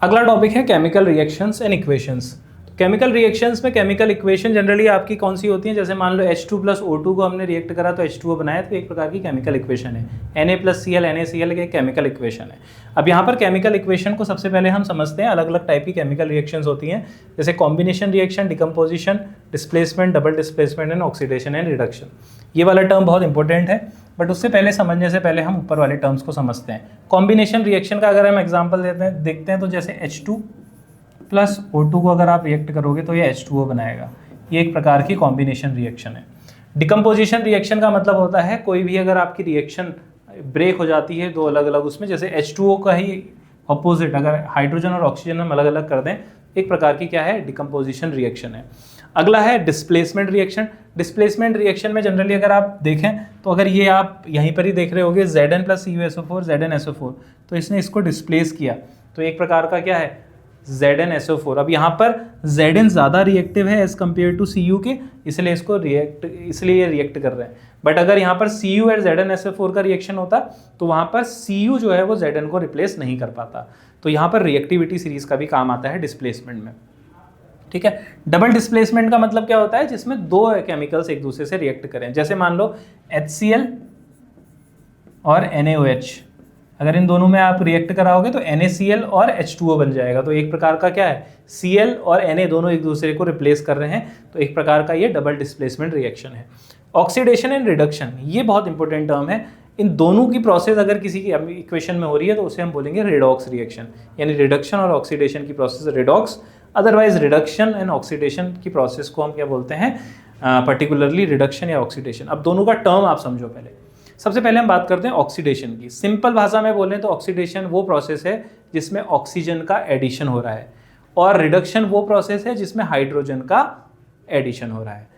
अगला टॉपिक है chemical reactions and equations. तो केमिकल रिएक्शंस में केमिकल इक्वेशन जनरली आपकी कौन सी होती है, जैसे मान लो H2 + O2 को हमने रिएक्ट करा तो H2O बनाया, तो एक प्रकार की केमिकल इक्वेशन है। Na + Cl NaCl के केमिकल इक्वेशन है। अब यहाँ पर केमिकल इक्वेशन को सबसे पहले हम समझते हैं, अलग अलग टाइप की केमिकल रिएक्शंस होती हैं, जैसे combination reaction, decomposition, displacement, double displacement and oxidation and reduction. ये वाला टर्म बहुत इंपॉर्टेंट है, बट उससे पहले समझने से पहले हम ऊपर वाले टर्म्स को समझते हैं। कॉम्बिनेशन रिएक्शन का अगर हम एग्जांपल देखते हैं तो जैसे H2 + O2 को अगर आप रिएक्ट करोगे तो ये H2O बनाएगा। ये एक प्रकार की कॉम्बिनेशन रिएक्शन है। डिकम्पोजिशन रिएक्शन का मतलब होता है कोई भी अगर आपकी रिएक्शन ब्रेक हो जाती है दो अलग अलग उसमें, जैसे H2O का ही अपोजिट अगर हाइड्रोजन और ऑक्सीजन हम अलग अलग कर दें, एक प्रकार की क्या है, डिकम्पोजिशन रिएक्शन है। अगला है डिस्प्लेसमेंट रिएक्शन। डिस्प्लेसमेंट रिएक्शन में जनरली अगर आप देखें तो अगर ये आप यहीं पर ही देख रहे होगे Zn + CuSO4 ZnSO4, तो इसने इसको डिस्प्लेस किया, तो एक प्रकार का क्या है, ZnSO4। अब यहाँ पर Zn ज़्यादा रिएक्टिव है एज कम्पेयर टू Cu के, इसलिए इसलिए ये रिएक्ट कर रहे हैं। बट अगर यहाँ पर Cu और ZnSO4 का रिएक्शन होता तो वहाँ पर Cu जो है वो Zn को रिप्लेस नहीं कर पाता। तो यहाँ पर रिएक्टिविटी सीरीज का भी काम आता है डिस्प्लेसमेंट में। ठीक है। डबल डिस्प्लेसमेंट का मतलब क्या होता है, जिसमें दो केमिकल्स एक दूसरे से रिएक्ट करें, जैसे मान लो HCl और NaOH, अगर इन दोनों में आप रिएक्ट कराओगे तो NaCl और H2O बन जाएगा। तो एक प्रकार का क्या है, Cl और Na दोनों एक दूसरे को रिप्लेस कर रहे हैं, तो एक प्रकार का ये डबल डिस्प्लेसमेंट रिएक्शन है। ऑक्सीडेशन एंड रिडक्शन, ये बहुत इंपॉर्टेंट टर्म है। इन दोनों की प्रोसेस अगर किसी की इक्वेशन में हो रही है तो उसे हम बोलेंगे रिडॉक्स रिएक्शन, यानी रिडक्शन और ऑक्सीडेशन की process redox. Otherwise reduction and oxidation की प्रोसेस को हम क्या बोलते हैं, पर्टिकुलरली रिडक्शन या ऑक्सीडेशन। अब दोनों का टर्म आप समझो। पहले सबसे पहले हम बात करते हैं ऑक्सीडेशन की। सिंपल भाषा में बोलें तो ऑक्सीडेशन वो प्रोसेस है जिसमें ऑक्सीजन का एडिशन हो रहा है, और रिडक्शन वो प्रोसेस है जिसमें हाइड्रोजन का एडिशन हो रहा है।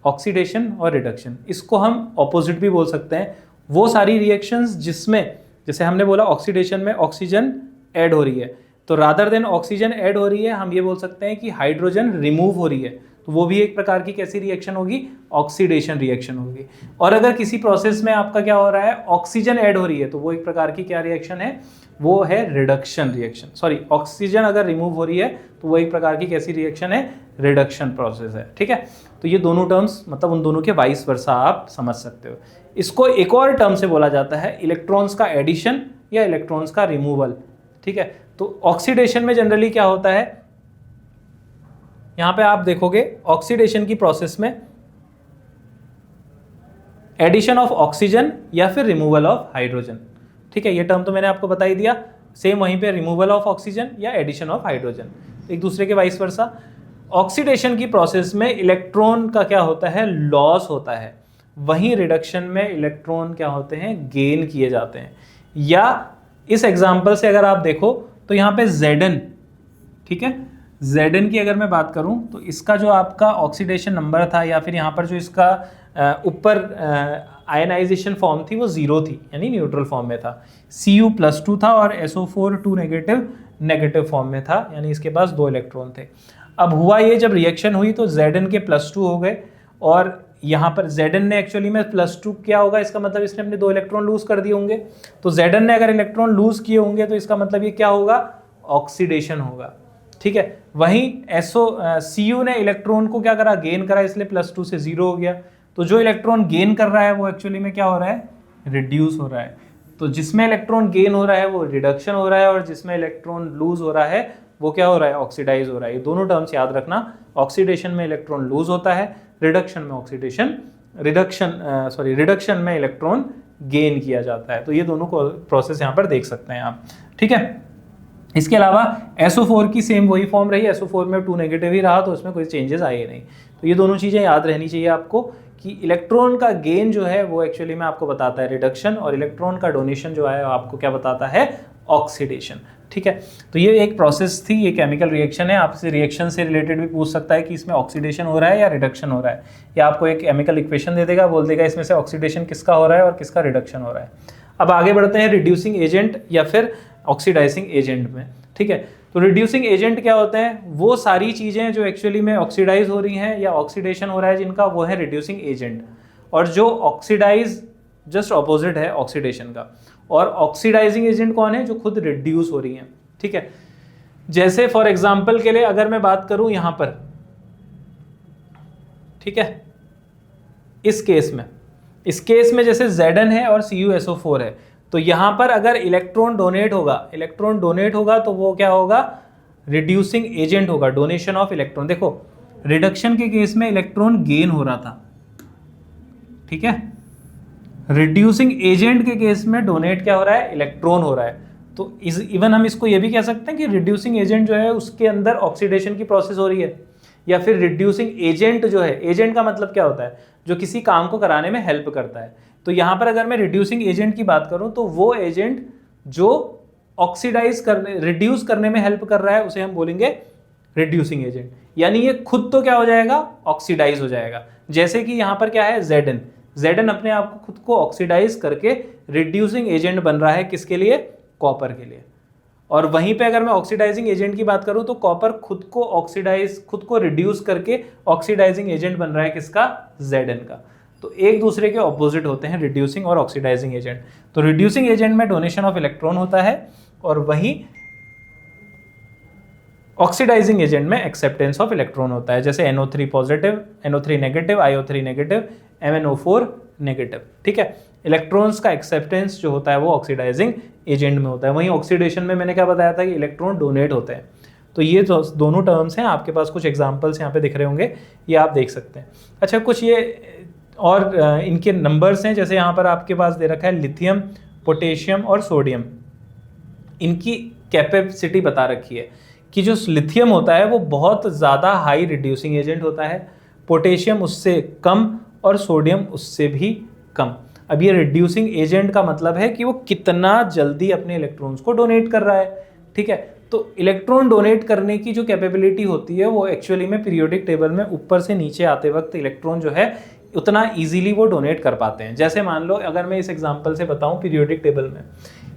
ऑक्सीडेशन और रिडक्शन, इसको हम ऑपोजिट भी बोल सकते हैं। वो सारी रिएक्शंस जिसमें, जैसे हमने बोला ऑक्सीडेशन में ऑक्सीजन ऐड हो रही है, तो रादर देन ऑक्सीजन ऐड हो रही है हम ये बोल सकते हैं कि हाइड्रोजन रिमूव हो रही है, तो वो भी एक प्रकार की कैसी रिएक्शन होगी, ऑक्सीडेशन रिएक्शन होगी। और अगर किसी प्रोसेस में आपका क्या हो रहा है, ऑक्सीजन ऐड हो रही है, तो वो एक प्रकार की क्या रिएक्शन है, वो है रिडक्शन रिएक्शन। सॉरी, ऑक्सीजन अगर रिमूव हो रही है तो वो एक प्रकार की कैसी रिएक्शन है, रिडक्शन प्रोसेस है। ठीक है। तो ये दोनों टर्म्स मतलब उन दोनों के वाइस वर्सा आप समझ सकते हो। इसको एक और टर्म से बोला जाता है इलेक्ट्रॉन्स का एडिशन या इलेक्ट्रॉन्स का रिमूवल। ठीक है। तो ऑक्सीडेशन में जनरली क्या होता है, यहां पे आप देखोगे ऑक्सीडेशन की प्रोसेस में एडिशन ऑफ ऑक्सीजन या फिर रिमूवल ऑफ हाइड्रोजन। ठीक है, ये टर्म तो मैंने आपको बता ही दिया। सेम वहीं पे रिमूवल ऑफ ऑक्सीजन या एडिशन ऑफ हाइड्रोजन, एक दूसरे के वाइस वर्सा। ऑक्सीडेशन की प्रोसेस में इलेक्ट्रॉन का क्या होता है, लॉस होता है, वहीं रिडक्शन में इलेक्ट्रॉन क्या होते हैं, गेन किए जाते हैं। या इस एग्जांपल से अगर आप देखो तो यहाँ पे Zn, ठीक है, Zn की अगर मैं बात करूं तो इसका जो आपका ऑक्सीडेशन नंबर था या फिर यहाँ पर जो इसका ऊपर आयनाइजेशन फॉर्म थी वो 0 थी, यानी न्यूट्रल फॉर्म में था। Cu +2 था और SO4 2 नेगेटिव फॉर्म में था, यानी इसके पास 2 इलेक्ट्रॉन थे। अब हुआ ये, जब रिएक्शन हुई तो Zn के +2 हो गए, और यहाँ पर Zn ने एक्चुअली में +2 क्या होगा, इसका मतलब इसने अपने 2 इलेक्ट्रॉन लूज कर दिए होंगे। तो Zn ने अगर इलेक्ट्रॉन लूज किए होंगे तो इसका मतलब ये क्या होगा, ऑक्सीडेशन होगा। ठीक है। वहीं Cu ने इलेक्ट्रॉन को क्या करा, गेन करा, इसलिए +2 से 0 हो गया। तो जो इलेक्ट्रॉन गेन कर रहा है वो एक्चुअली में क्या हो रहा है, रिड्यूस हो रहा है। तो जिसमें इलेक्ट्रॉन गेन हो रहा है वो रिडक्शन हो रहा है, और जिसमें इलेक्ट्रॉन लूज हो रहा है वो क्या हो रहा है, ऑक्सीडाइज हो रहा है। ये दोनों टर्म्स याद रखना, ऑक्सीडेशन में इलेक्ट्रॉन लूज होता है, रिडक्शन में इलेक्ट्रॉन गेन किया जाता है। तो ये दोनों को प्रोसेस यहाँ पर देख सकते हैं आप। ठीक है। इसके अलावा SO4 की सेम वही फॉर्म रही, SO4 में 2 नेगेटिव ही रहा, तो उसमें कोई चेंजेस आए नहीं। तो ये दोनों चीज़ें याद रहनी चाहिए आपको कि इलेक्ट्रॉन का गेन जो है वो एक्चुअली में आपको बताता है रिडक्शन, और इलेक्ट्रॉन का डोनेशन जो है आपको क्या बताता है, ऑक्सीडेशन। ठीक है। तो ये एक प्रोसेस थी, ये केमिकल रिएक्शन है। आपसे रिएक्शन से रिलेटेड भी पूछ सकता है कि इसमें ऑक्सीडेशन हो रहा है या रिडक्शन हो रहा है, या आपको एक केमिकल इक्वेशन दे देगा, बोल देगा इसमें से ऑक्सीडेशन किसका हो रहा है और किसका रिडक्शन हो रहा है। अब आगे बढ़ते हैं रिड्यूसिंग एजेंट या फिर ऑक्सीडाइजिंग एजेंट में। ठीक है। तो रिड्यूसिंग एजेंट क्या होते हैं, वो सारी चीज़ें जो एक्चुअली में ऑक्सीडाइज हो रही हैं या ऑक्सीडेशन हो रहा है जिनका, वो है रिड्यूसिंग एजेंट। और जो ऑक्सीडाइज जस्ट ऑपोजिट है ऑक्सीडेशन का। और ऑक्सीडाइजिंग एजेंट कौन है, जो खुद रिड्यूस हो रही हैं। ठीक है। जैसे फॉर एग्जाम्पल के लिए अगर मैं बात करूं यहां पर, ठीक है, इस केस में जैसे Zn है और CuSO4 है, तो यहां पर अगर इलेक्ट्रॉन डोनेट होगा तो वो क्या होगा, रिड्यूसिंग एजेंट होगा, डोनेशन ऑफ इलेक्ट्रॉन। देखो रिडक्शन के केस में इलेक्ट्रॉन गेन हो रहा था, ठीक है, रिड्यूसिंग एजेंट के केस में डोनेट क्या हो रहा है, इलेक्ट्रॉन हो रहा है। तो इवन हम इसको ये भी कह सकते हैं कि रिड्यूसिंग एजेंट जो है उसके अंदर ऑक्सीडेशन की प्रोसेस हो रही है, या फिर रिड्यूसिंग एजेंट जो है, एजेंट का मतलब क्या होता है, जो किसी काम को कराने में हेल्प करता है। तो यहाँ पर अगर मैं रिड्यूसिंग एजेंट की बात करूँ तो वो एजेंट जो रिड्यूस करने में हेल्प कर रहा है उसे हम बोलेंगे रिड्यूसिंग एजेंट, यानी ये खुद तो क्या हो जाएगा, ऑक्सीडाइज हो जाएगा। जैसे कि यहाँ पर क्या है, Zn अपने आप को खुद को ऑक्सीडाइज करके रिड्यूसिंग एजेंट बन रहा है, किसके लिए, कॉपर के लिए। और वहीं पे अगर मैं ऑक्सीडाइजिंग एजेंट की बात करूं तो कॉपर खुद को रिड्यूस करके ऑक्सीडाइजिंग एजेंट बन रहा है, किसका, Zn का। तो एक दूसरे के ऑपोजिट होते हैं रिड्यूसिंग और ऑक्सीडाइजिंग एजेंट। तो रिड्यूसिंग एजेंट में डोनेशन ऑफ इलेक्ट्रॉन होता है और वहीं ऑक्सीडाइजिंग एजेंट में एक्सेप्टेंस ऑफ इलेक्ट्रॉन होता है, जैसे NO3 positive, NO3 negative, IO3 negative, MnO4 negative, ठीक है। इलेक्ट्रॉन्स का एक्सेप्टेंस जो होता है वो ऑक्सीडाइजिंग एजेंट में होता है। वहीं ऑक्सीडेशन में मैंने क्या बताया था कि इलेक्ट्रॉन डोनेट होते हैं। तो ये दोनों टर्म्स हैं, आपके पास कुछ एग्जांपल्स यहाँ पे दिख रहे होंगे, ये आप देख सकते हैं। अच्छा, कुछ ये और इनके नंबर्स हैं, जैसे यहाँ पर आपके पास दे रखा है लिथियम, पोटेशियम और सोडियम, इनकी कैपेसिटी बता रखी है कि जो लिथियम होता है वो बहुत ज़्यादा हाई रिड्यूसिंग एजेंट होता है, पोटेशियम उससे कम और सोडियम उससे भी कम। अब ये रिड्यूसिंग एजेंट का मतलब है कि वो कितना जल्दी अपने इलेक्ट्रॉन्स को डोनेट कर रहा है, ठीक है। तो इलेक्ट्रॉन डोनेट करने की जो कैपेबिलिटी होती है वो एक्चुअली में पीरियोडिक टेबल में ऊपर से नीचे आते वक्त इलेक्ट्रॉन जो है उतना इजीली वो डोनेट कर पाते हैं। जैसे मान लो अगर मैं इस एग्जांपल से बताऊं, पीरियोडिक टेबल में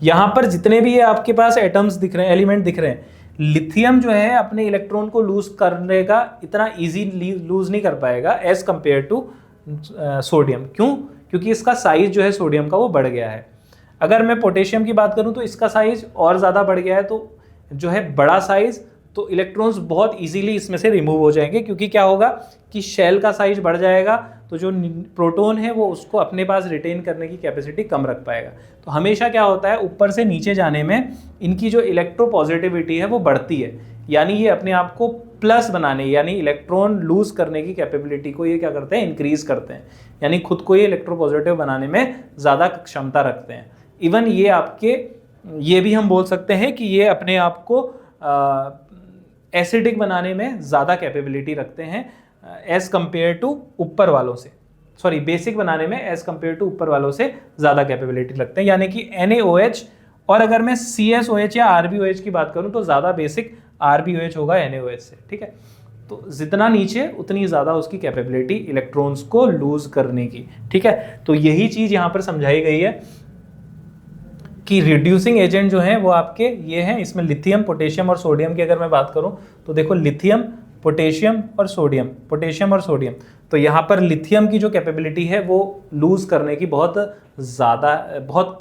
यहाँ पर जितने भी ये आपके पास एटम्स दिख रहे हैं, एलिमेंट दिख रहे हैं, लिथियम जो है अपने इलेक्ट्रॉन को लूज करने का इतना इजी लूज नहीं कर पाएगा एज कंपेयर टू सोडियम। क्यों? क्योंकि इसका साइज जो है सोडियम का वो बढ़ गया है। अगर मैं पोटेशियम की बात करूं तो इसका साइज और ज़्यादा बढ़ गया है, तो जो है बड़ा साइज, तो इलेक्ट्रॉन्स बहुत इजीली इसमें से रिमूव हो जाएंगे, क्योंकि क्या होगा कि शेल का साइज बढ़ जाएगा, तो जो प्रोटॉन है वो उसको अपने पास रिटेन करने की कैपेसिटी कम रख पाएगा। तो हमेशा क्या होता है, ऊपर से नीचे जाने में इनकी जो इलेक्ट्रोपॉजिटिविटी है वो बढ़ती है, यानी ये अपने आप को प्लस बनाने, यानी इलेक्ट्रॉन लूज करने की कैपेबिलिटी को ये क्या करते हैं, इंक्रीज करते हैं, यानी खुद को ये इलेक्ट्रोपॉजिटिव बनाने में ज़्यादा क्षमता रखते हैं। इवन ये आपके, ये भी हम बोल सकते हैं कि ये अपने आप को एसिडिक बनाने में ज़्यादा कैपेबिलिटी रखते हैं एज कंपेयर टू ऊपर वालों से, सॉरी बेसिक बनाने में एज कंपेयर टू ऊपर वालों से ज़्यादा कैपेबिलिटी रखते हैं। यानी कि NaOH, और अगर मैं CSOH या RbOH की बात करूं तो ज़्यादा बेसिक RbOH होगा NaOH से, ठीक है। तो जितना नीचे उतनी ज़्यादा उसकी कैपेबिलिटी इलेक्ट्रॉन्स को लूज करने की, ठीक है। तो यही चीज़ यहाँ पर समझाई गई है कि रिड्यूसिंग एजेंट जो है वो आपके ये हैं। इसमें लिथियम, पोटेशियम और सोडियम की अगर मैं बात करूं तो देखो लिथियम, पोटेशियम और सोडियम, तो यहाँ पर लिथियम की जो कैपेबिलिटी है वो लूज करने की बहुत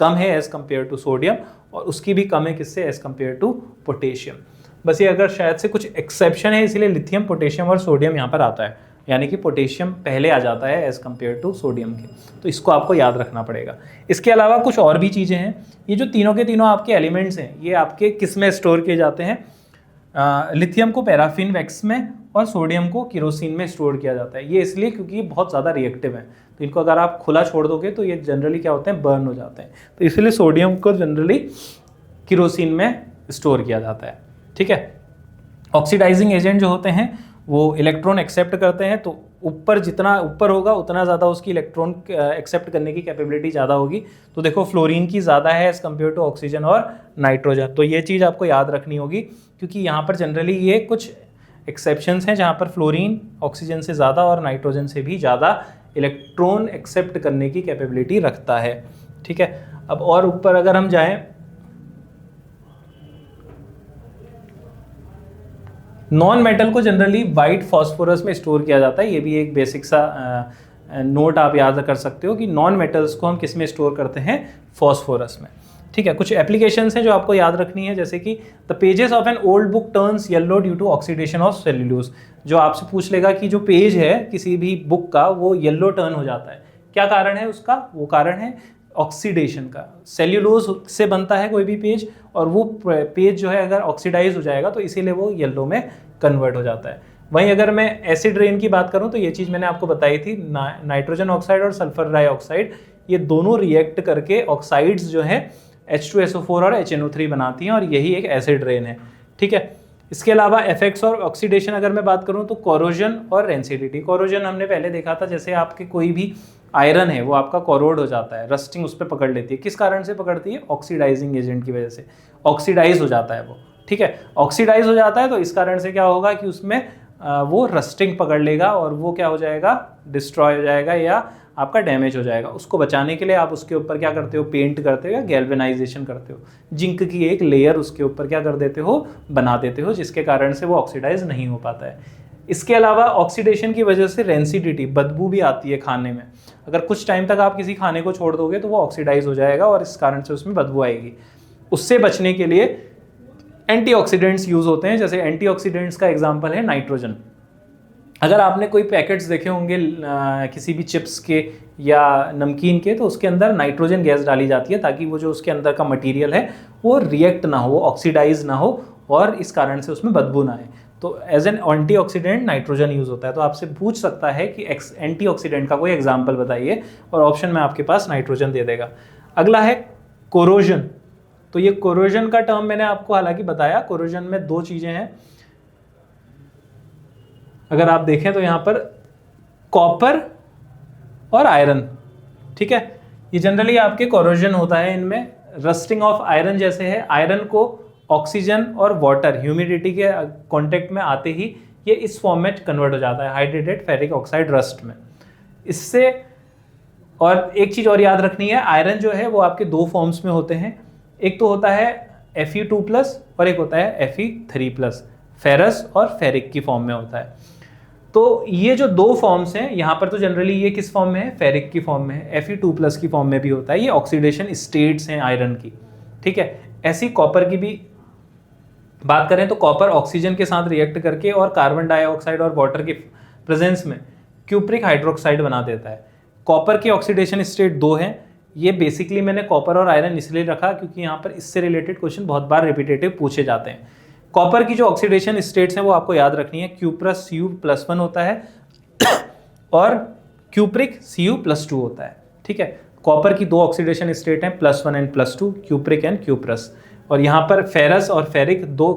कम है एज कंपेयर टू सोडियम, और उसकी भी कम है किससे, एज कंपेयर टू पोटेशियम। बस ये अगर शायद से कुछ एक्सेप्शन है, इसलिए लिथियम, पोटेशियम और सोडियम यहाँ पर आता है, यानी कि पोटेशियम पहले आ जाता है एज कंपेयर टू सोडियम के। तो इसको आपको याद रखना पड़ेगा। इसके अलावा कुछ और भी चीज़ें हैं। ये जो तीनों के तीनों आपके एलिमेंट्स हैं ये आपके किस में स्टोर किए जाते हैं, लिथियम को पैराफिन वैक्स में और सोडियम को केरोसिन में स्टोर किया जाता है। ये इसलिए क्योंकि ये बहुत ज़्यादा रिएक्टिव हैं, तो इनको अगर आप खुला छोड़ दोगे तो ये जनरली क्या होते हैं, बर्न हो जाते हैं। तो इसलिए सोडियम को जनरली केरोसिन में स्टोर किया जाता है, ठीक है। ऑक्सीडाइजिंग एजेंट जो होते हैं वो इलेक्ट्रॉन एक्सेप्ट करते हैं, तो ऊपर जितना ऊपर होगा उतना ज़्यादा उसकी इलेक्ट्रॉन एक्सेप्ट करने की कैपेबिलिटी ज़्यादा होगी। तो देखो फ्लोरीन की ज़्यादा है एज़ कम्पेयर टू ऑक्सीजन और नाइट्रोजन। तो ये चीज़ आपको याद रखनी होगी, क्योंकि यहाँ पर जनरली ये कुछ एक्सेप्शंस हैं जहाँ पर फ्लोरीन ऑक्सीजन से ज़्यादा और नाइट्रोजन से भी ज़्यादा इलेक्ट्रॉन एक्सेप्ट करने की कैपेबिलिटी रखता है, ठीक है। अब और ऊपर अगर हम जाएँ, नॉन मेटल को जनरली वाइट फॉस्फोरस में स्टोर किया जाता है। ये भी एक बेसिक सा नोट आप याद कर सकते हो कि नॉन मेटल्स को हम किस में स्टोर करते हैं, फॉस्फोरस में। ठीक है, कुछ एप्लीकेशंस हैं जो आपको याद रखनी है, जैसे कि the pages of an old book turns yellow due to oxidation of cellulose. जो आपसे पूछ लेगा कि जो पेज है किसी भी बुक का वो येलो टर्न हो जाता है, क्या कारण है उसका? वो कारण है ऑक्सीडेशन का। सेल्यूलोज से बनता है कोई भी पेज, और वो पेज जो है अगर ऑक्सीडाइज हो जाएगा तो इसीलिए वो येलो में कन्वर्ट हो जाता है। वहीं अगर मैं एसिड रेन की बात करूं तो ये चीज़ मैंने आपको बताई थी, नाइट्रोजन ऑक्साइड और सल्फर डाइऑक्साइड ये दोनों रिएक्ट करके ऑक्साइड्स जो है H2SO4 और HNO3 बनाती हैं, और यही एक एसिड रेन है। ठीक है, इसके अलावा इफेक्ट्स और ऑक्सीडेशन अगर मैं बात करूं तो कोरोजन और रेंसिडिटी। कोरोजन हमने पहले देखा था, जैसे आपके कोई भी आयरन है वो आपका कोरोड हो जाता है, रस्टिंग उस पर पकड़ लेती है। किस कारण से पकड़ती है? ऑक्सीडाइजिंग एजेंट की वजह से ऑक्सीडाइज हो जाता है वो। ठीक है, ऑक्सीडाइज हो जाता है तो इस कारण से क्या होगा कि उसमें वो रस्टिंग पकड़ लेगा और वो क्या हो जाएगा? डिस्ट्रॉय हो जाएगा या आपका डैमेज हो जाएगा। उसको बचाने के लिए आप उसके ऊपर क्या करते हो? पेंट करते हो या गैल्वेनाइजेशन करते हो, जिंक की एक लेयर उसके ऊपर क्या कर देते हो? बना देते हो, जिसके कारण से वो ऑक्सीडाइज नहीं हो पाता है। इसके अलावा ऑक्सीडेशन की वजह से रेंसिडिटी, बदबू भी आती है खाने में। अगर कुछ टाइम तक आप किसी खाने को छोड़ दोगे तो वो ऑक्सीडाइज हो जाएगा और इस कारण से उसमें बदबू आएगी। उससे बचने के लिए एंटीऑक्सीडेंट्स यूज होते हैं, जैसे एंटीऑक्सीडेंट्स का एग्जांपल है नाइट्रोजन। अगर आपने कोई पैकेट्स देखे होंगे किसी भी चिप्स के या नमकीन के, तो उसके अंदर नाइट्रोजन गैस डाली जाती है ताकि वो जो उसके अंदर का मटेरियल है वो रिएक्ट ना हो, वो ऑक्सीडाइज ना हो और इस कारण से उसमें बदबू ना आए। तो as an antioxidant nitrogen use होता है। तो आपसे पूछ सकता है कि एंटीऑक्सीडेंट का कोई एग्जाम्पल बताइए, और ऑप्शन में आपके पास नाइट्रोजन दे देगा। अगला है कोरोजन। तो ये कोरोजन का टर्म मैंने आपको हालांकि बताया, कोरोजन में दो चीजें हैं। अगर आप देखें तो यहाँ पर कॉपर और आयरन, ठीक है, ये जनरली आपके कोरोजन होता है। इनमें रस्टिंग ऑफ आयरन जैसे है, आयरन को ऑक्सीजन और वाटर ह्यूमिडिटी के कांटेक्ट में आते ही ये इस फॉर्म में कन्वर्ट हो जाता है, हाइड्रेटेड फेरिक ऑक्साइड रस्ट में। इससे और एक चीज़ और याद रखनी है, आयरन जो है वो आपके दो फॉर्म्स में होते हैं। एक तो होता है Fe2+ और एक होता है Fe3+, फेरस और फेरिक की फॉर्म में होता है। तो ये जो दो फॉर्म्स हैं यहाँ पर, तो जनरली ये किस फॉर्म में है? फेरिक की फॉर्म में है। Fe2+ की फॉर्म में भी होता है। ये ऑक्सीडेशन स्टेट्स हैं आयरन की। ठीक है, ऐसी कॉपर की भी बात करें तो कॉपर ऑक्सीजन के साथ रिएक्ट करके और कार्बन डाइऑक्साइड और वाटर के प्रेजेंस में क्यूप्रिक हाइड्रोक्साइड बना देता है। कॉपर की ऑक्सीडेशन स्टेट दो हैं। ये बेसिकली मैंने कॉपर और आयरन इसलिए रखा क्योंकि यहाँ पर इससे रिलेटेड क्वेश्चन बहुत बार रिपीटेटिव पूछे जाते हैं। कॉपर की जो ऑक्सीडेशन स्टेट्स हैं वो आपको याद रखनी है। Cu+Cu+1 होता है और क्यूप्रिक Cu+2 होता है। ठीक है, कॉपर की दो ऑक्सीडेशन स्टेट हैं, +1 एंड +2, क्यूप्रिक एंड Q+। और यहाँ पर फेरस और फेरिक दो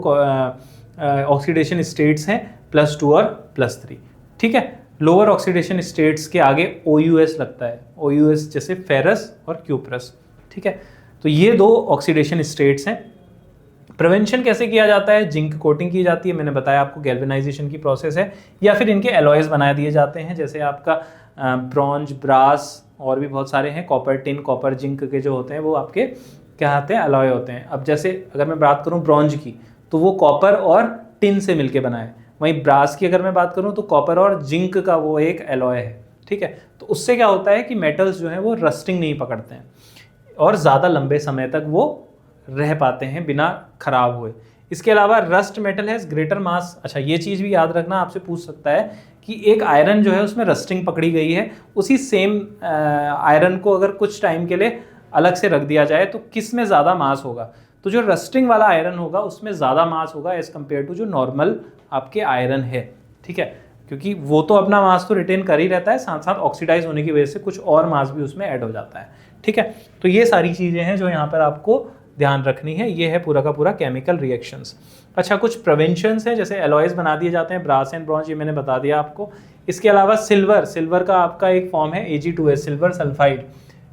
ऑक्सीडेशन स्टेट्स हैं, +2 और +3। ठीक है, लोअर ऑक्सीडेशन स्टेट्स के आगे OUS लगता है, OUS जैसे फेरस और Q+। ठीक है, तो ये दो ऑक्सीडेशन स्टेट्स हैं। प्रिवेंशन कैसे किया जाता है? जिंक कोटिंग की जाती है, मैंने बताया आपको गैल्वेनाइजेशन की प्रोसेस है, या फिर इनके एलॉयज बना दिए जाते हैं, जैसे आपका ब्रॉन्ज, ब्रास और भी बहुत सारे हैं। कॉपर टिन, कॉपर जिंक के जो होते हैं वो आपके क्या होते हैं? अलॉय होते हैं। अब जैसे अगर मैं बात करूं ब्रॉन्ज की, तो वो कॉपर और टिन से मिलके बना है। वहीं ब्रास की अगर मैं बात करूं तो कॉपर और जिंक का वो एक एलॉय है। ठीक है, तो उससे क्या होता है कि मेटल्स जो हैं वो रस्टिंग नहीं पकड़ते हैं और ज़्यादा लंबे समय तक वो रह पाते हैं बिना खराब हुए। इसके अलावा रस्ट मेटल हैज़ ग्रेटर मास। अच्छा, ये चीज़ भी याद रखना, आपसे पूछ सकता है कि एक आयरन जो है उसमें रस्टिंग पकड़ी गई है, उसी सेम आयरन को अगर कुछ टाइम के लिए अलग से रख दिया जाए तो किस में ज़्यादा मास होगा? तो जो रस्टिंग वाला आयरन होगा उसमें ज़्यादा मास होगा एज़ कम्पेयर टू जो नॉर्मल आपके आयरन है। ठीक है, क्योंकि वो तो अपना मास तो रिटेन कर ही रहता है, साथ साथ ऑक्सीडाइज होने की वजह से कुछ और मास भी उसमें ऐड हो जाता है। ठीक है, तो ये सारी चीज़ें हैं जो यहाँ पर आपको ध्यान रखनी है। ये है पूरा का पूरा केमिकल रिएक्शंस। अच्छा, कुछ प्रिवेंशंस हैं, जैसे एलॉयज बना दिए जाते हैं, ब्रास एंड ब्रॉन्ज, ये मैंने बता दिया आपको। इसके अलावा सिल्वर का आपका एक फॉर्म है Ag2S, सिल्वर सल्फाइड।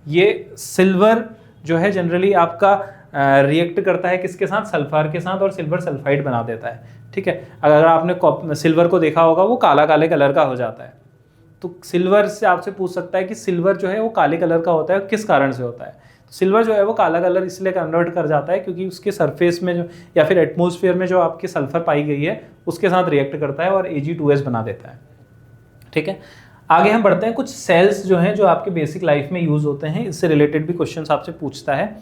ये सिल्वर जो है जनरली आपका रिएक्ट करता है किसके साथ? सल्फर के साथ, और सिल्वर सल्फाइड बना देता है। ठीक है, अगर आपने सिल्वर को देखा होगा वो काला काले कलर का हो जाता है। तो सिल्वर से आपसे पूछ सकता है कि सिल्वर जो है वो काले कलर का होता है, किस कारण से होता है? सिल्वर जो है वो काला कलर इसलिए कन्वर्ट कर जाता है क्योंकि उसके सरफेस में जो या फिर एटमॉस्फेयर में जो आपकी सल्फर पाई गई है उसके साथ रिएक्ट करता है और Ag2S बना देता है। ठीक है, आगे हम बढ़ते हैं। कुछ सेल्स जो हैं जो आपके बेसिक लाइफ में यूज़ होते हैं, इससे रिलेटेड भी क्वेश्चंस आपसे पूछता है।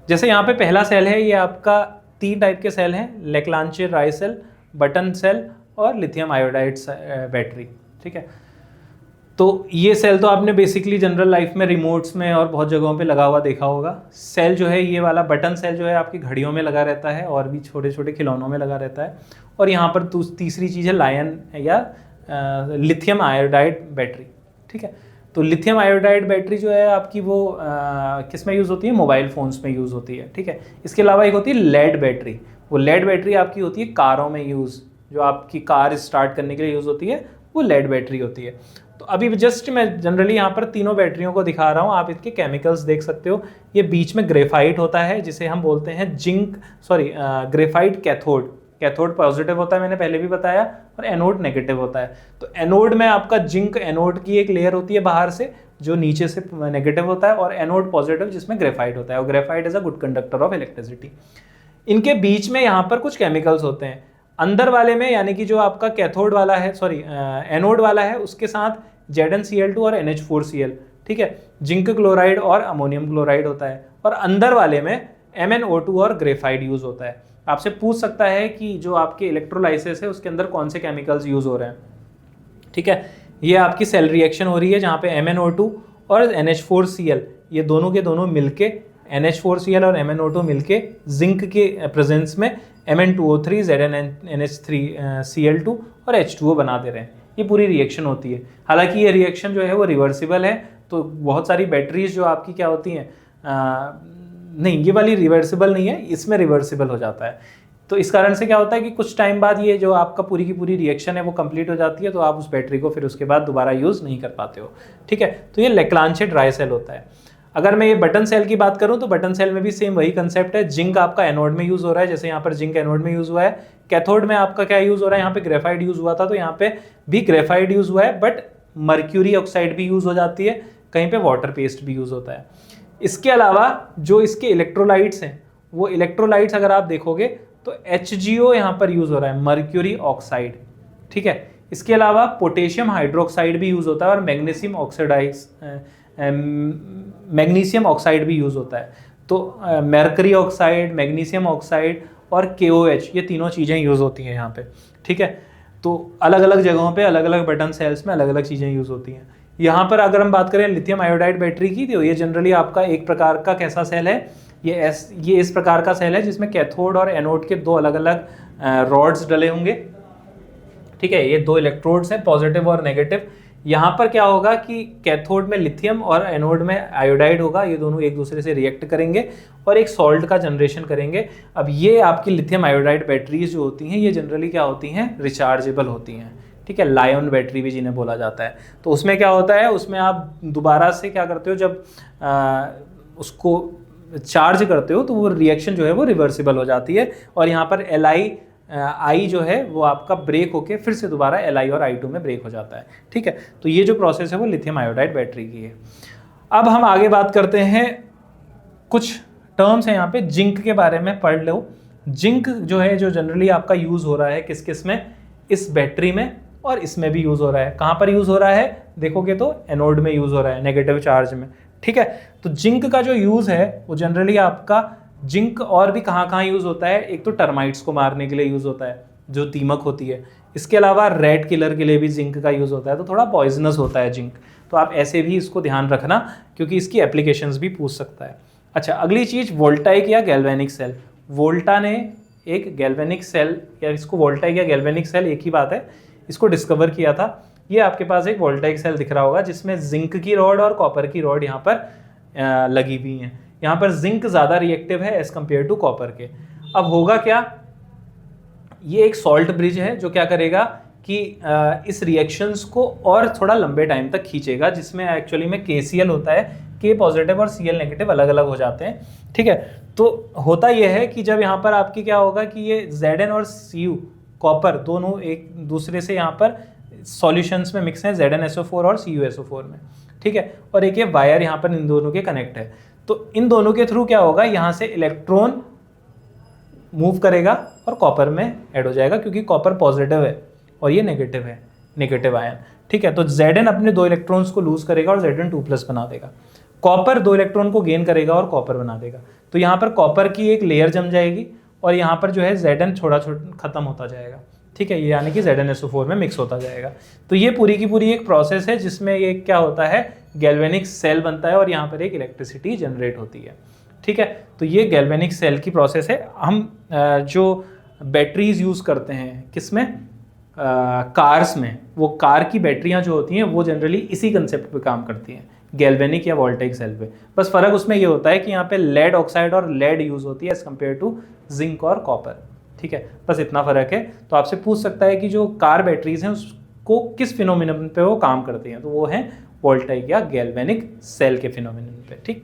जैसे यहाँ पे पहला सेल है, ये आपका 3 टाइप के सेल हैं, लेक्लांचे राय सेल, बटन सेल और लिथियम आयोडाइड बैटरी। ठीक है, तो ये सेल तो आपने बेसिकली जनरल लाइफ में रिमोट्स में और बहुत जगहों पे लगा हुआ देखा होगा। सेल जो है ये वाला बटन सेल जो है आपकी घड़ियों में लगा रहता है और भी छोटे छोटे खिलौनों में लगा रहता है। और यहाँ पर तीसरी चीज़ है लायन या लिथियम आयोडाइड बैटरी। ठीक है, तो लिथियम आयोडाइड बैटरी जो है आपकी वो किस में यूज़ होती है, मोबाइल फ़ोन्स में यूज़ होती है। ठीक है, इसके अलावा एक होती है लेड बैटरी। वो लेड बैटरी आपकी होती है कारों में यूज़, जो आपकी कार स्टार्ट करने के लिए यूज़ होती है, वो लेड बैटरी होती है। तो अभी जस्ट मैं जनरली यहाँ पर तीनों बैटरियों को दिखा रहा हूँ, आप इसके केमिकल्स देख सकते हो। ये बीच में ग्रेफाइट होता है जिसे हम बोलते हैं ग्रेफाइट कैथोड। कैथोड पॉजिटिव होता है, मैंने पहले भी बताया, और एनोड नेगेटिव होता है। तो एनोड में आपका जिंक एनोड की एक लेयर होती है बाहर से, जो नीचे से नेगेटिव होता है, और एनोड पॉजिटिव जिसमें ग्रेफाइट होता है, और graphite is a good conductor of electricity. इनके बीच में यहाँ पर कुछ केमिकल्स होते हैं। अंदर वाले में यानी कि जो आपका कैथोड वाला है, एनोड वाला है, उसके साथ ZnCl2 और NH4Cl, ठीक है, जिंक क्लोराइड और अमोनियम क्लोराइड होता है। और अंदर वाले में MnO2 और ग्रेफाइट यूज होता है। आपसे पूछ सकता है कि जो आपके इलेक्ट्रोलाइसिस है उसके अंदर कौन से केमिकल्स यूज हो रहे हैं। ठीक है, ये आपकी सेल रिएक्शन हो रही है जहाँ पे MnO2 और NH4Cl ये दोनों के दोनों मिलके, NH4Cl और MnO2 मिलके जिंक के प्रेजेंस में Mn2O3 ZnNH3Cl2 और H2O बना दे रहे हैं। ये पूरी रिएक्शन होती है। हालांकि ये रिएक्शन जो है वो रिवर्सिबल है, तो बहुत सारी बैटरीज जो आपकी क्या होती हैं, नहीं ये वाली रिवर्सिबल नहीं है, इसमें रिवर्सिबल हो जाता है। तो इस कारण से क्या होता है कि कुछ टाइम बाद ये जो आपका पूरी की पूरी रिएक्शन है वो कंप्लीट हो जाती है, तो आप उस बैटरी को फिर उसके बाद दोबारा यूज़ नहीं कर पाते हो। ठीक है, तो ये लेक्लांचे ड्राई सेल होता है। अगर मैं ये बटन सेल की बात करूं तो बटन सेल में भी सेम वही कंसेप्ट है। जिंक आपका एनोड में यूज हो रहा है, जैसे यहाँ पर जिंक एनोड में यूज हुआ है। कैथोड में आपका क्या यूज हो रहा है, यहाँ पे ग्रेफाइट यूज हुआ था, तो यहाँ पे भी ग्रेफाइट यूज हुआ है, बट मर्क्यूरी ऑक्साइड भी यूज हो जाती है, कहीं पे वाटर पेस्ट भी यूज होता है। इसके अलावा जो इसके इलेक्ट्रोलाइट्स हैं, वो इलेक्ट्रोलाइट्स अगर आप देखोगे तो HgO यहाँ पर यूज हो रहा है, मर्क्यूरी ऑक्साइड। ठीक है, इसके अलावा पोटेशियम हाइड्रोक्साइड भी यूज होता है और मैग्नीशियम ऑक्साइड भी यूज होता है। तो मर्करी ऑक्साइड, मैग्नीशियम ऑक्साइड और KOH ये तीनों चीज़ें यूज होती हैं यहाँ पे। ठीक है, तो अलग अलग जगहों पे अलग अलग बटन सेल्स में अलग अलग चीज़ें यूज होती हैं। यहाँ पर अगर हम बात करें लिथियम आयोडाइड बैटरी की, तो ये जनरली आपका एक प्रकार का कैसा सेल है, ये इस प्रकार का सेल है जिसमें कैथोड और एनोड के दो अलग अलग रॉड्स डले होंगे। ठीक है, ये दो इलेक्ट्रोड्स हैं, पॉजिटिव और नेगेटिव। यहाँ पर क्या होगा कि कैथोड में लिथियम और एनोड में आयोडाइड होगा, ये दोनों एक दूसरे से रिएक्ट करेंगे और एक सॉल्ट का जनरेशन करेंगे। अब ये आपकी लिथियम आयोडाइड बैटरीज जो होती हैं ये जनरली क्या होती हैं, रिचार्जेबल होती हैं। ठीक है, लायन बैटरी भी जिन्हें बोला जाता है। तो उसमें क्या होता है, उसमें आप दोबारा से क्या करते हो, जब उसको चार्ज करते हो तो वो रिएक्शन जो है वो रिवर्सिबल हो जाती है, और यहाँ पर आई जो है वो आपका ब्रेक होके फिर से दोबारा Li और I2 में ब्रेक हो जाता है। ठीक है, तो ये जो प्रोसेस है वो लिथियम आयोडाइड बैटरी की है। अब हम आगे बात करते हैं, कुछ टर्म्स हैं यहाँ पे, जिंक के बारे में पढ़ लो। जिंक जो है जो जनरली आपका यूज़ हो रहा है किस किस में, इस बैटरी में और इसमें भी यूज़ हो रहा है। कहाँ पर यूज़ हो रहा है देखोगे तो एनोड में यूज़ हो रहा है, नेगेटिव चार्ज में। ठीक है, तो जिंक का जो यूज़ है वो जनरली आपका जिंक और भी कहाँ यूज़ होता है, एक तो टर्माइट्स को मारने के लिए यूज़ होता है, जो दीमक होती है। इसके अलावा रेड किलर के लिए भी जिंक का यूज़ होता है, तो थोड़ा पॉइजनस होता है जिंक, तो आप ऐसे भी इसको ध्यान रखना क्योंकि इसकी एप्लीकेशंस भी पूछ सकता है। अच्छा, अगली चीज़ वोल्टाइक या गैल्वेनिक सेल। वोल्टा ने एक गैल्वेनिक सेल, या इसको वोल्टाइक या गैल्वेनिक सेल एक ही बात है, इसको डिस्कवर किया था। ये आपके पास एक वोल्टाइक सेल दिख रहा होगा जिसमें जिंक की रॉड और कॉपर की रॉड यहाँ पर लगी हुई हैं। यहाँ पर जिंक ज़्यादा रिएक्टिव है एज कम्पेयर टू कॉपर के। अब होगा क्या, ये एक सॉल्ट ब्रिज है जो क्या करेगा कि इस रिएक्शंस को और थोड़ा लंबे टाइम तक खींचेगा, जिसमें एक्चुअली में KCl होता है, K पॉजिटिव और Cl नेगेटिव अलग अलग हो जाते हैं। ठीक है, तो होता यह है कि जब यहाँ पर आपकी क्या होगा कि ये Zn और Cu कॉपर दोनों एक दूसरे से यहाँ पर सॉल्यूशंस में मिक्स हैं, ZnSO4 और CuSO4 में। ठीक है, और एक ये वायर यहाँ पर इन दोनों के कनेक्ट है, तो इन दोनों के थ्रू क्या होगा, यहाँ से इलेक्ट्रॉन मूव करेगा और कॉपर में ऐड हो जाएगा, क्योंकि कॉपर पॉजिटिव है और ये नेगेटिव है, नेगेटिव आयन। ठीक है, तो Zn अपने 2 इलेक्ट्रॉन्स को लूज करेगा और Zn 2+ बना देगा। कॉपर 2 इलेक्ट्रॉन को गेन करेगा और कॉपर बना देगा। तो यहाँ पर कॉपर की एक लेयर जम जाएगी और यहाँ पर जो है Zn छोटा खत्म होता जाएगा, ठीक है, ये यानी कि ZnSO4 में मिक्स होता जाएगा। तो ये पूरी की पूरी एक प्रोसेस है जिसमें ये क्या होता है, गैल्वेनिक सेल बनता है और यहाँ पर एक इलेक्ट्रिसिटी जनरेट होती है, ठीक है। तो ये गैल्वेनिक सेल की प्रोसेस है। हम जो बैटरीज यूज़ करते हैं किसमें, कार्स में, वो कार की बैटरियाँ जो होती हैं वो जनरली इसी कंसेप्ट पे काम करती हैं, गैल्वेनिक या वोल्टेइक सेल पे। बस फ़र्क उसमें ये होता है कि यहाँ पे लेड ऑक्साइड और लेड यूज़ होती है एज़ कम्पेयर टू जिंक और कॉपर, ठीक है, बस इतना फ़र्क है। तो आपसे पूछ सकता है कि जो कार बैटरीज हैं उसको किस फिनोमिनन पे वो काम करती हैं, तो वो हैं वोल्टेइक या गैल्वेनिक सेल के फिनोमिनन पे, ठीक।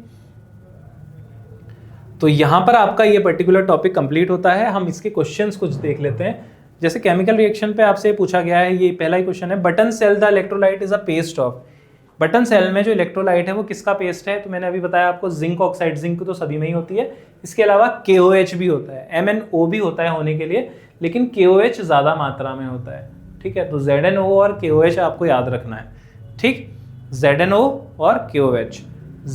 तो यहाँ पर आपका ये पर्टिकुलर टॉपिक कंप्लीट होता है। हम इसके क्वेश्चंस कुछ देख लेते हैं। जैसे केमिकल रिएक्शन पे आपसे पूछा गया है, ये पहला ही क्वेश्चन है, button cell the electrolyte is a paste of. Button cell में जो इलेक्ट्रोलाइट है वो किसका पेस्ट है, तो मैंने अभी बताया आपको जिंक ऑक्साइड, जिंक तो सभी में ही होती है, इसके अलावा KOH भी होता है, MnO भी होता है होने के लिए, लेकिन KOH ज़्यादा मात्रा में होता है, ठीक है। तो ZnO और KOH आपको याद रखना है, ठीक, ZnO और KOH,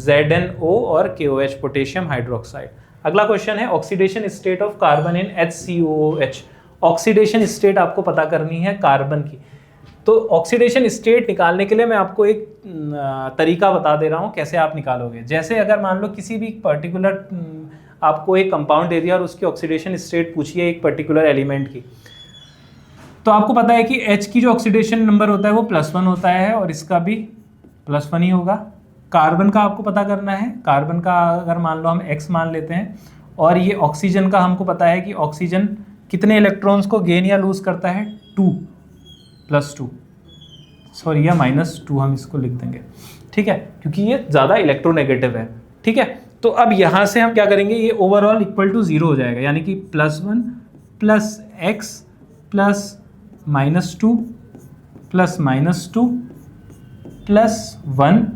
ZnO और KOH, पोटेशियम हाइड्रोक्साइड। अगला क्वेश्चन है oxidation state of carbon in HCOOH। Oxidation state आपको पता करनी है कार्बन की। तो ऑक्सीडेशन स्टेट निकालने के लिए मैं आपको एक तरीका बता दे रहा हूँ कैसे आप निकालोगे। जैसे अगर मान लो किसी भी पर्टिकुलर आपको एक कंपाउंड दे दिया और उसकी ऑक्सीडेशन स्टेट पूछिए एक पर्टिकुलर एलिमेंट की, तो आपको पता है कि H की जो ऑक्सीडेशन नंबर होता है वो +1 होता है और इसका भी +1 ही होगा। कार्बन का आपको पता करना है, कार्बन का अगर मान लो हम X मान लेते हैं, और ये ऑक्सीजन का हमको पता है कि ऑक्सीजन कितने इलेक्ट्रॉन्स को गेन या लूज करता है, 2 + 2, सॉरी या -2 हम इसको लिख देंगे, ठीक है, क्योंकि ये ज़्यादा इलेक्ट्रोनेगेटिव है, ठीक है। तो अब यहाँ से हम क्या करेंगे, ये ओवरऑल इक्वल टू 0 हो जाएगा, यानी कि +1 + X + -2 + -2 + 1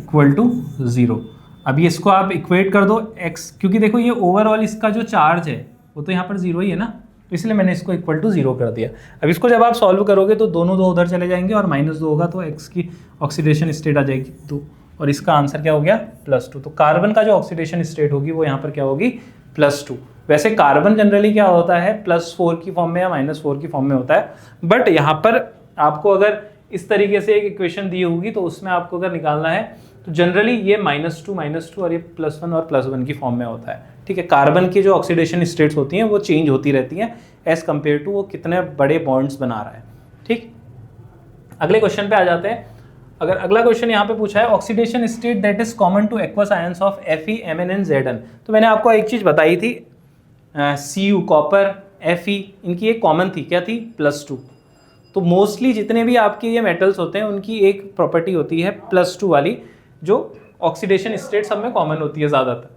= 0। अभी इसको आप इक्वेट कर दो x, क्योंकि देखो ये ओवरऑल इसका जो चार्ज है वो तो यहाँ पर 0 ही है ना, तो इसलिए मैंने इसको =0 कर दिया। अब इसको जब आप सॉल्व करोगे तो दोनों दो उधर चले जाएंगे और -2 होगा, तो x की ऑक्सीडेशन स्टेट आ जाएगी 2, और इसका आंसर क्या हो गया, +2। तो कार्बन का जो ऑक्सीडेशन स्टेट होगी वो यहाँ पर क्या होगी, +2। वैसे कार्बन जनरली क्या होता है, +4 की फॉर्म में या -4 की फॉर्म में होता है, बट यहाँ पर आपको अगर इस तरीके से एक इक्वेशन दी होगी तो उसमें आपको अगर निकालना है तो जनरली ये -2 और ये +1 और +1 की फॉर्म में होता है, ठीक है। कार्बन की जो ऑक्सीडेशन स्टेट्स होती हैं वो चेंज होती रहती हैं एज कम्पेयर टू वो कितने बड़े बॉन्ड्स बना रहा है, ठीक। अगले क्वेश्चन पे आ जाते हैं। अगर अगला क्वेश्चन यहाँ पे पूछा है oxidation state that is common two aqueous ions of Fe, Mn and Zn। तो मैंने आपको एक चीज़ बताई थी, Cu कॉपर, Fe इनकी एक कॉमन थी, क्या थी, +2। तो मोस्टली जितने भी आपके ये मेटल्स होते हैं उनकी एक प्रॉपर्टी होती है +2 वाली, जो ऑक्सीडेशन स्टेट सब में कॉमन होती है ज़्यादातर।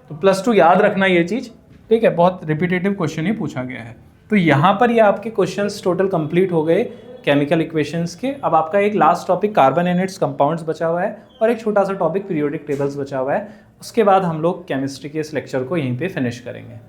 तो +2 याद रखना ये चीज़, ठीक है, बहुत रिपीटेटिव क्वेश्चन ही पूछा गया है। तो यहाँ पर ये आपके क्वेश्चंस टोटल कंप्लीट हो गए केमिकल इक्वेशंस के। अब आपका एक last topic carbon and it's compounds बचा हुआ है और एक छोटा सा टॉपिक पीरियोडिक टेबल्स बचा हुआ है। उसके बाद हम लोग केमिस्ट्री के इस लेक्चर को यहीं पे फिनिश करेंगे।